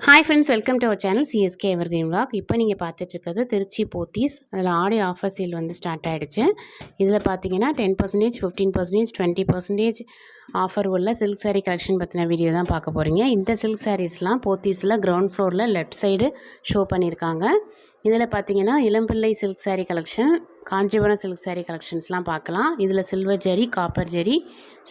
Hi friends, welcome to our channel CSK evergreen vlog. இப்போ நீங்கள் பார்த்துட்ருக்கிறது திருச்சி போத்தீஸ். அதில் ஆடி ஆஃபர் சேல் வந்து ஸ்டார்ட் ஆகிடுச்சு. இதில் பார்த்தீங்கன்னா 10%, 15%, 20% ஆஃபர் உள்ள சில்க் சாரீ கலெக்ஷன் பற்றின வீடியோ தான் பார்க்க போகிறீங்க. இந்த சில்க் சாரீஸ்லாம் போத்தீஸில் கிரவுண்ட் ஃப்ளோரில் லெஃப்ட் சைடு ஷோ பண்ணியிருக்காங்க. இதில் பார்த்தீங்கன்னா Elampillai silk sari collection, Kanchipuram silk sari கலெக்ஷன்ஸ்லாம் பார்க்கலாம். இதில் silver zari, copper zari,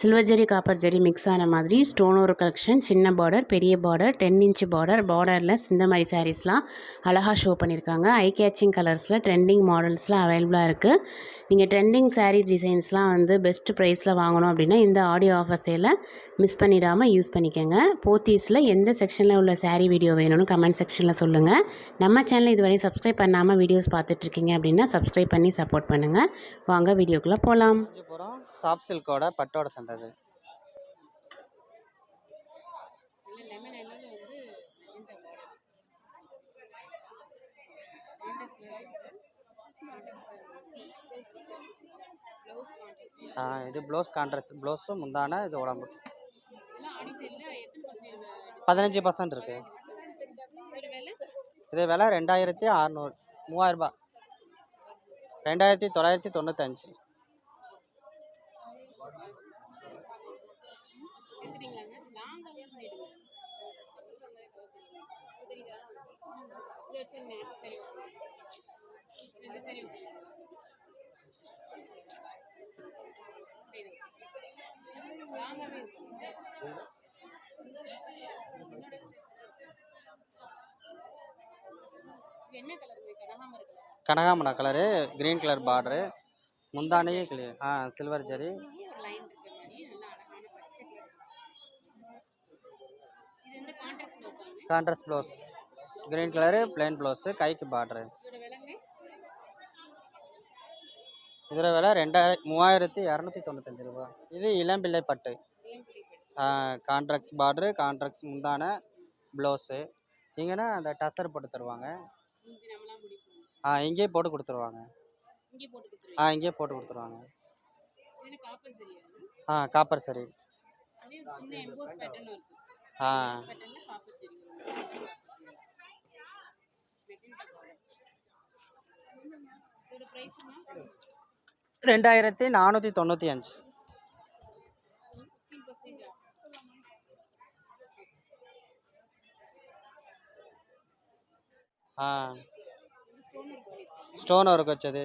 silver zari copper zari mix ஆன மாதிரி ஸ்டோன் ஒரு கலெக்ஷன், சின்ன பார்டர், பெரிய பார்டர், 10 இன்ச் பார்டர்லெஸ் இந்த மாதிரி சாரீஸ்லாம் அழகாக ஷோ பண்ணியிருக்காங்க. ஐ கேச்சிங் கலர்ஸில் ட்ரெண்டிங் மாடல்ஸ்லாம் அவைலபிளாக இருக்குது. நீங்கள் ட்ரெண்டிங் சாரீ டிசைன்ஸ்லாம் வந்து பெஸ்ட் ப்ரைஸில் வாங்கணும் அப்படின்னா இந்த ஆடியோ ஆஃபர் சேலை மிஸ் பண்ணிடாமல் யூஸ் பண்ணிக்கோங்க. போத்தீஸில் எந்த செக்ஷனில் உள்ள சாரீ வீடியோ வேணும்னு கமெண்ட் செக்ஷனில் சொல்லுங்கள். நம்ம சேனல் இதுவரை சப்ஸ்கிரைப் பண்ணாமல் வீடியோஸ் பார்த்துட்ருக்கீங்க அப்படின்னா சப்ஸ்கிரைப் பண்ணி சப்போர்ட் பண்ணுங்கள். வாங்க வீடியோக்குள்ளே போகலாம். சாஃப்ட் சில்கோட பட்டோட சந்தது. இது ப்ளவுஸ் கான்ட்ராஸ்ட் ப்ளவுஸு முந்தான இது உடம்பு 15% இருக்கு. இது விலை 2600, 3000 ரூபாய், 2995. கனகாமரா கலரு, கிரீன் கலர் பார்டரு, முந்தானையே clear, silver zari. Contrast blouse, green colour, plain blouse, கைக்கு பார்டரு. இதோட விலை 3295 ரூபா. இது இளம்பிள்ளை பட்டு, கான்ட்ராக்ட்ஸ் பார்டரு, கான்ட்ராக்ட்ஸ் முந்தான ப்ளவுஸு. இங்கன்னா அந்த டசர் போட்டு தருவாங்க. இங்கேயே போட்டு கொடுத்துருவாங்க. இங்கேயே போட்டு கொடுத்துருவாங்க. காப்பர் சரி. $2495. స్టోన్ వర్క్ వచ్చేది.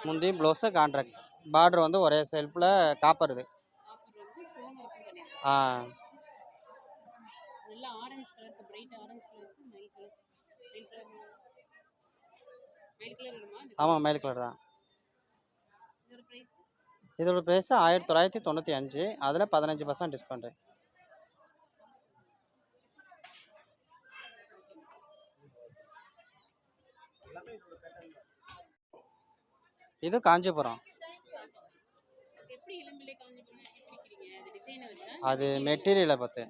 ముందు బ్లౌజ్ కాంట్రాక్ట్స్ బార్డర్ வந்து ஒரே செல்ஃப்ல காப்பர் இது. ஆமாம், மயில் கலர் தான். இதோட ப்ரைஸ் 1995. அதில் 15% டிஸ்கவுண்ட்டு. இது காஞ்சிபுரம். அது மெட்டீரியலை பார்த்து.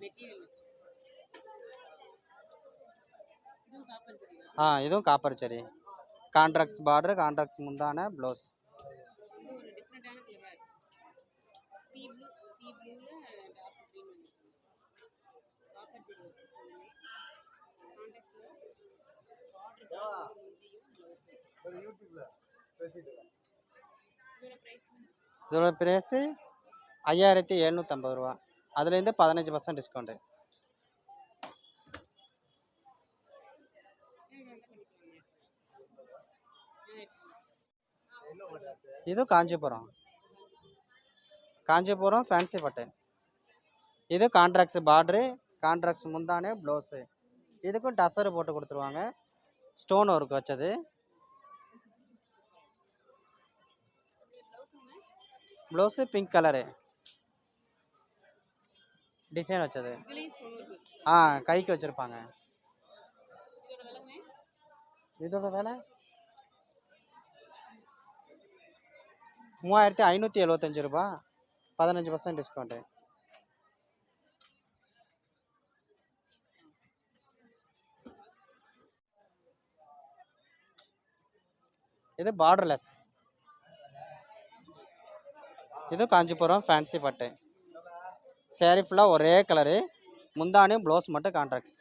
இதுவும் காப்பர் சரி. கான்ட்ராக்ட்ஸ் பார்டர், கான்ட்ராக்ட்ஸ் முந்தான ப்ளவுஸ். இதோட ப்ரைஸு 5750 ரூபா. அதுலேருந்து 15% டிஸ்கவுண்ட்டு. இது காஞ்சிபுரம் ஃபேன்சி பட்டு. இது கான்ட்ராக்ட்ஸ் பார்டரு, கான்ட்ராக்ட்ஸ் முந்தானே ப்ளவுஸு. இதுக்கும் டசர் போட்டு கொடுத்துருவாங்க, ஸ்டோன் ஒர்க் வச்சது. ப்ளவுஸு பிங்க் கலரு டிசைன் வச்சது. கைக்கு வச்சுருப்பாங்க. இதோட விலை 3575 ரூபா, 15% டிஸ்கவுண்ட்டு. இது பார்டர்லெஸ். இது காஞ்சிபுரம் ஃபேன்சி பட்டு. சேரீ ஃபுல்லாக ஒரே கலரு, முந்தானி ப்ளவுஸ் மட்டும் கான்ட்ராக்ட்ஸ்.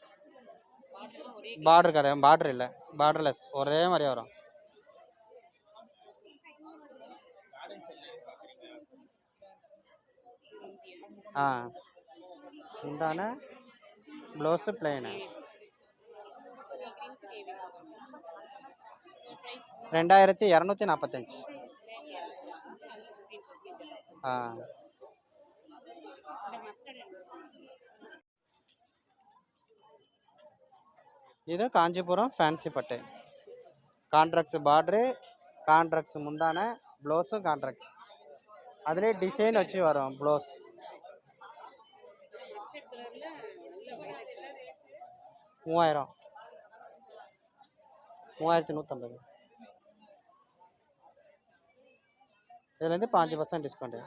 பார்டர் இல்லை, பார்டர்லெஸ் ஒரே மாதிரி வரும். முந்தான ப்ளவுஸு பிளெயின். 2245. இது காஞ்சிபுரம் ஃபேன்சி பட்டு. கான்ட்ராக்ட்ஸ் பார்டரு, கான்ட்ராக்ட்ஸ் முந்தான, ப்ளவுஸும் கான்ட்ராக்ட்ஸ். அதிலே டிசைன் வச்சு வரும் ப்ளவுஸ். 3000, 3150. இதுலேருந்து 5% டிஸ்கவுண்ட்டு.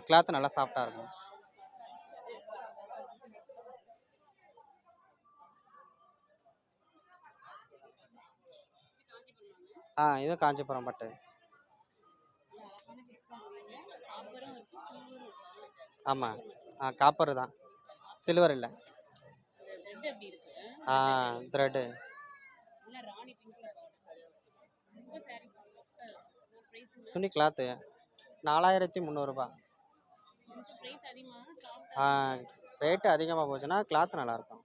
கிளாத் நல்லா சாஃப்டாக இருக்கும். இது காஞ்சிபுரம் பட்டு. ஆமாம், காப்பர் தான், சில்வர் இல்லை. த்ரெட்டு. துணி கிளாத்து 4300 ரூபா. ரேட்டு அதிகமாக போச்சுன்னா கிளாத் நல்லாயிருக்கும்.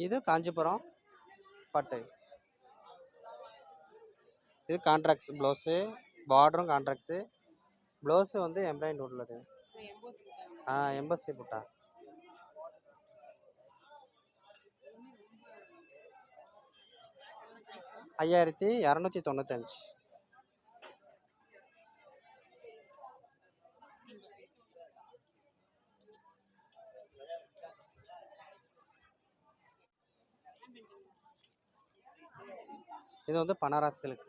இது காஞ்சிபுரம் பட்டு. இது கான்ட்ராக்ட்ஸ் ப்ளவுஸு, பார்டரும் கான்ட்ராக்ட்ஸு. ப்ளவுஸு வந்து எம்ப்ராய்டரி உள்ளது. எம்பசி புட்டா. $5295. இது வந்து பனாரஸ் சில்க்.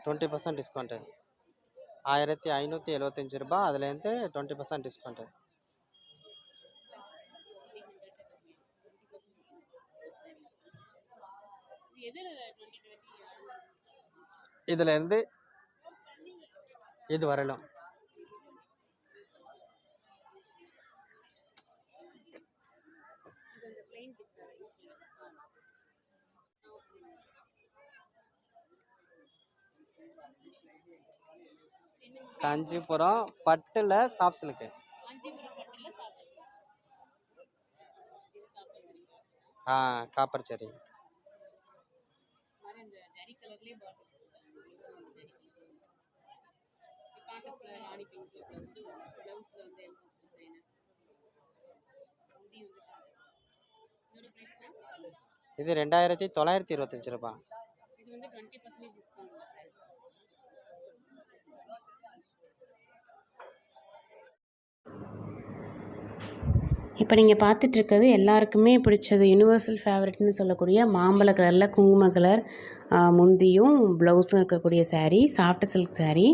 $20% டிஸ்கவுண்ட்டு. 1575 ரூபா. அதுலேருந்து 20% டிஸ்கவுண்ட்டு. இதுலேருந்து இது வரலாம். காஞ்சிபுரம் பட்டுல சாஃப்ட் சில்க். காப்பர் சரி. இது 2925 ரூபா. இப்போ நீங்கள் பார்த்துட்ருக்கிறது எல்லாருக்குமே பிடிச்சது யூனிவர்சல் ஃபேவரட்னு சொல்லக்கூடிய மாம்பழ கலரில் குங்கும கலர் முந்தியும் ப்ளவுஸும் இருக்கக்கூடிய saree, soft silk saree.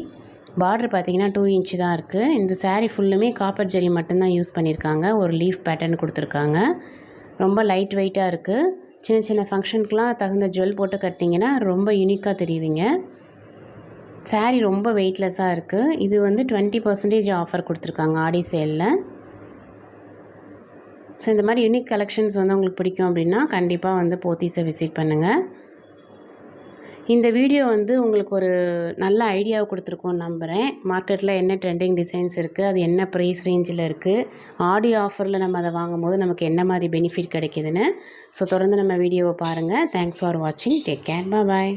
Border பார்த்திங்கன்னா 2 இன்ச்சு தான் இருக்குது. இந்த saree ஃபுல்லுமே காப்பர் ஜெரி மட்டும்தான் யூஸ் பண்ணியிருக்காங்க. ஒரு லீஃப் பேட்டர்ன் கொடுத்துருக்காங்க. ரொம்ப லைட் வெயிட்டாக இருக்குது. சின்ன சின்ன ஃபங்க்ஷனுக்குலாம் தகுந்த ஜுவல் போட்டு கட்டினீங்கன்னா ரொம்ப யூனிக்காக தெரிவிங்க. saree ரொம்ப வெயிட்லெஸ்ஸாக இருக்குது. இது வந்து 20% ஆஃபர் கொடுத்துருக்காங்க ஆடி சேலில். ஸோ இந்த மாதிரி யூனிக் கலெக்ஷன்ஸ் வந்து உங்களுக்கு பிடிக்கும் அப்படின்னா கண்டிப்பாக வந்து போத்தீஸை விசிட் பண்ணுங்கள். இந்த வீடியோ வந்து உங்களுக்கு ஒரு நல்ல ஐடியாவை கொடுத்துருக்கோன்னு நம்புகிறேன். மார்க்கெட்டில் என்ன ட்ரெண்டிங் டிசைன்ஸ் இருக்குது, அது என்ன ப்ரைஸ் ரேஞ்சில் இருக்குது, ஆடி ஆஃபரில் நம்ம அதை வாங்கும்போது நமக்கு என்ன மாதிரி பெனிஃபிட் கிடைக்கிதுன்னு. ஸோ தொடர்ந்து நம்ம வீடியோவை பாருங்கள். தேங்க்ஸ் ஃபார் வாட்சிங். Take care. பாய்.